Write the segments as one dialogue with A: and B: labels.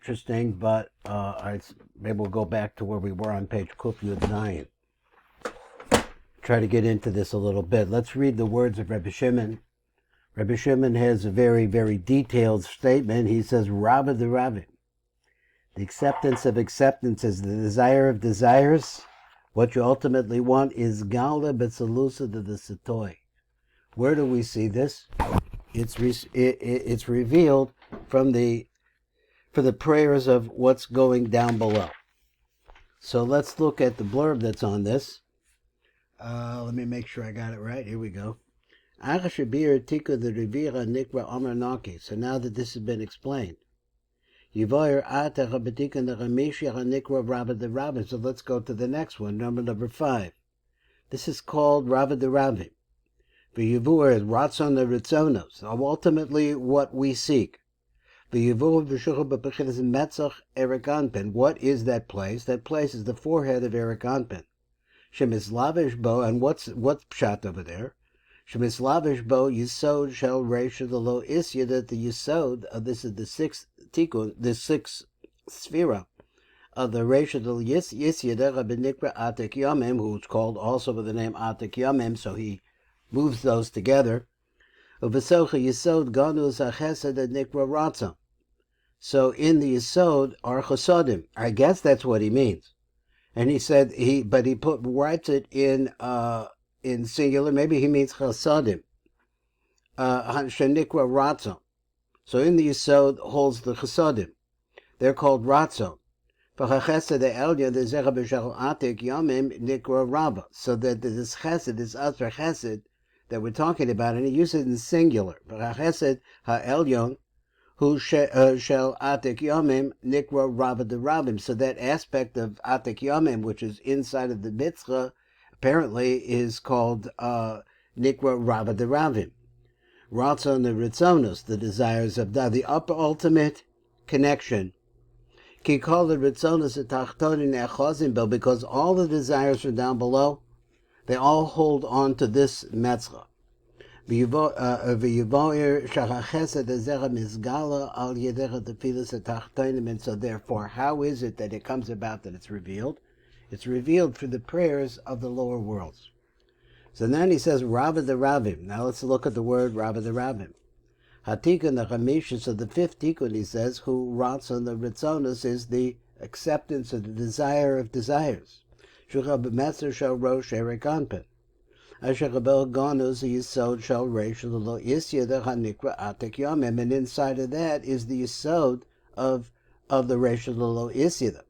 A: interesting, but maybe we'll go back to where we were on page Kuf Yud Zayin. Try to get into this a little bit. Let's read the words of Rebbe Shimon. Rebbe Shimon has a very, very detailed statement. He says, Rabba the Rabbi. The acceptance of acceptance is the desire of desires. What you ultimately want is Gala Betzalusa de the Satoy. Where do we see this? It's revealed for the prayers of what's going down below. So let's look at the blurb that's on this. Let me make sure I got it right. Here we go. So now that this has been explained, so let's go to the next one, number 5. This is called Rabba de Ravim. V'yivur is Ratzon the Ritzonos. So ultimately, what we seek. V'yivur v'shucha b'pechinas metzach erikanpen. What is that place? That place is the forehead of erikanpen. Shemislavish bo, and what's pshat over there? Shemislavish bo yisod shel reisha the lo isya, that the yisod, this is the 6th tikkun, the 6th sphera of the reisha the yisya the benikra atek yamim, who's called also by the name atek yamim, so he moves those together. Uvesocha yisod ganus achesed nikra ratzon. So in the yisod are chasodim. I guess that's what he means. And he said writes it in singular. Maybe he means chasadim. Shenikra ratzon. So in the yisod holds the chasadim. They're called ratzon. V'chachesed elyon the zera b'shal atik yamim nikra rabba. So that this chesed, this asher chesed that we're talking about, and he uses it in singular. V'chachesed ha'elyon who shall atik yamim nikra rabba de rabbim. So that aspect of atik yamim, which is inside of the mitzvah, apparently is called nikra rabba de rabbim. Ratzon the ritzonos, the desires of the upper ultimate connection. Ki call the ritzonos etachtonin echozim bo, because all the desires are down below. They all hold on to this mitzvah. And so therefore, how is it that it comes about that it's revealed? It's revealed through the prayers of the lower worlds. So then he says, Rabba the Ravim. Now let's look at the word Rabba the Ravim. Hatikun the Chamisha, so the 5th tikkun, he says, who Ratzon the Ritzonos, is the acceptance of the desire of desires. Shukha b'metzer shel rosh erikanpen. Asher Rabel Ganus Yisod Shel Reish Lo Isya the Hanikra Atek Yamim, and inside of that is the Yisod of the Reish Lo Isya.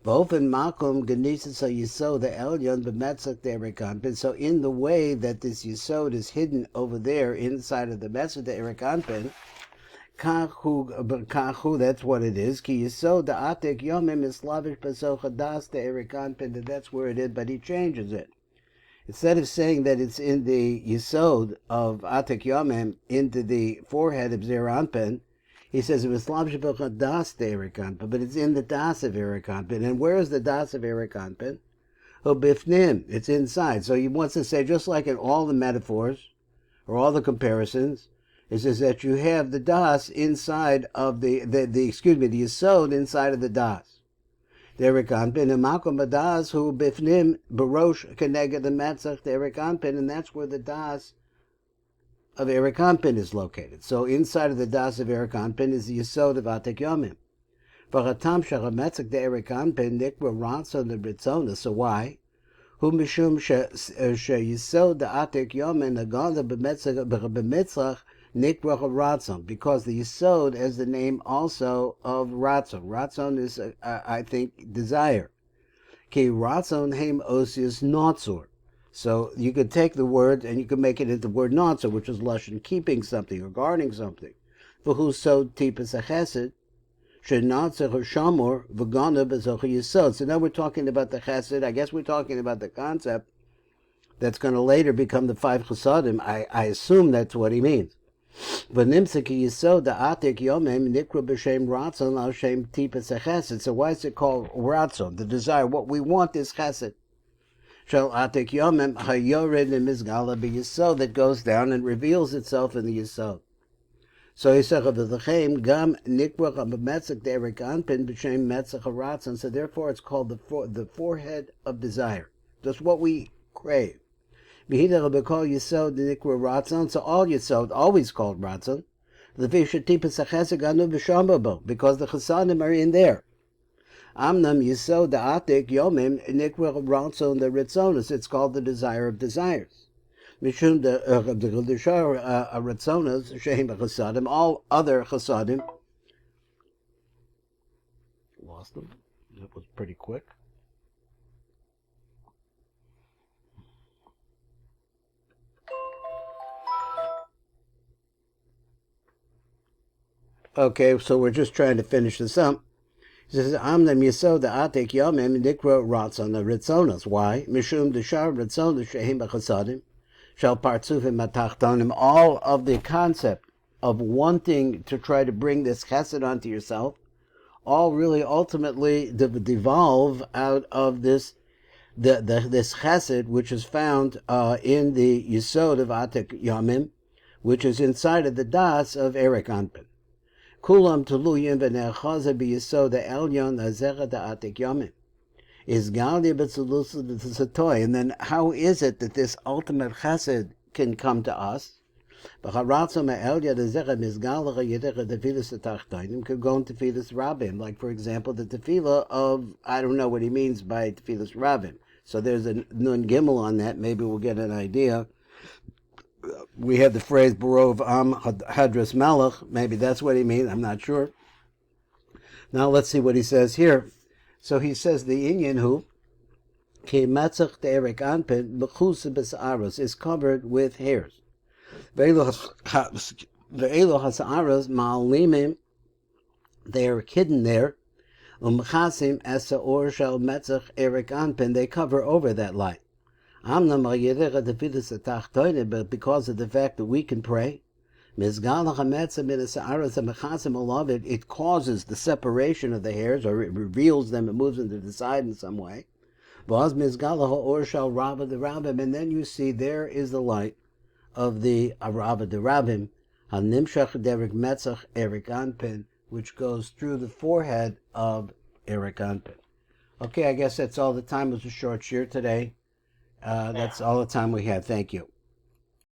A: Both in Makom Genesis Yisod the Elyon b'Metzach Erikanpin. So in the way that this Yisod is hidden over there inside of the Metzach Erikanpin, Kachu, that's what it is. Ki Yisod the Atek Yamim is Slavish Pasocha Das the Erikanpin, and that's where it is, but he changes it. Instead of saying that it's in the yisod of Atek Yomim, into the forehead of Zeranpen, he says it was das de Erikanpen, but it's in the das of Erikanpen. And where is the das of Erikanpen? Bifnim, it's inside. So he wants to say, just like in all the metaphors, or all the comparisons, it says that you have the das inside of the yisod inside of the das. Erikanpen and Malcolm Badas who bifnim barosh keneged the metzach the Erikanpen, and that's where the das of Erikanpen is located. So inside of the das of Erikanpen is the yisod of Atek Yomim. V'chatam shach metzach the Erikanpen nikra ratzon the ritzona. So why? Hu mishum she yisod the Atek Yomim aganda b'mitzach nikra ratzon, because the yisod has the name also of ratzon. Ratzon is, I think, desire. Ki ratzon heim osius notzur. So you could take the word and you could make it into the word notzur, which is lashon keeping something or guarding something. V'hu sod tipus achesed shenatzur shamor v'gana b'zoch yisod. So now we're talking about the chesed. I guess we're talking about the concept that's going to later become the 5 chesadim. I assume that's what he means. So why is it called ratzon? The desire, what we want is chesed. That goes down and reveals itself in the yisod. So Yisach v'lechem gam nikrach b'metzach de'erik anpin b'shem metzach haratzon. So therefore it's called the forehead of desire. That's what we crave. V'hidach b'kol yisod nikra ratzon. So all yisod, always called ratzon. Because the chasadim are in there. Amnam yisod da'atik yomim nikra ratzon the ritzonos. It's called the desire of desires. Mishum the ratzonos shehem chasadim. All other chasadim. Lost them. That was pretty quick. Okay, so we're just trying to finish this up. He says, Amnam yisod da'atik yomim nikra ratzon the ritzonos. Why? Mishum the shar ratzonos shehem chasadim. Shall partzufim matachtonim, all of the concept of wanting to try to bring this chesed onto yourself, all really ultimately devolve out of this chesed which is found in the yisod of atik yomim, which is inside of the das of Erik Anpin. Kulam teluyim v'ne'achaza b'yisod ha'elyon hazera da'atik yomim. Is Galia B'tzulusatoy, and then how is it that this ultimate chesed can come to us? Could go into tefillas rabbim, like for example the tefillah of, I don't know what he means by tefillas rabbim. So there's a nun gimel on that. Maybe we'll get an idea. We have the phrase Barov Am Hadras Melech. Maybe that's what he means. I'm not sure. Now let's see what he says here. So he says the Inyan who ki metzach de'erik anpin b'chus b'sa'aros is covered with hairs. Ve'elo hasa'aros ma'alimim, they are hidden there. Umchasim esa'or shel metzach erik anpin, they cover over that light. Amnam ha'yedech ha'tefilas ha'tachtonim, but because of the fact that we can pray, it causes the separation of the hairs, or it reveals them, it moves them to the side in some way. And then you see there is the light of the Arava de Rabim, Hanimshach Derek Metzach Erik Anpin, which goes through the forehead of Erik Anpin. Okay, I guess that's all the time. It was a short shir today. That's all the time we have. Thank you.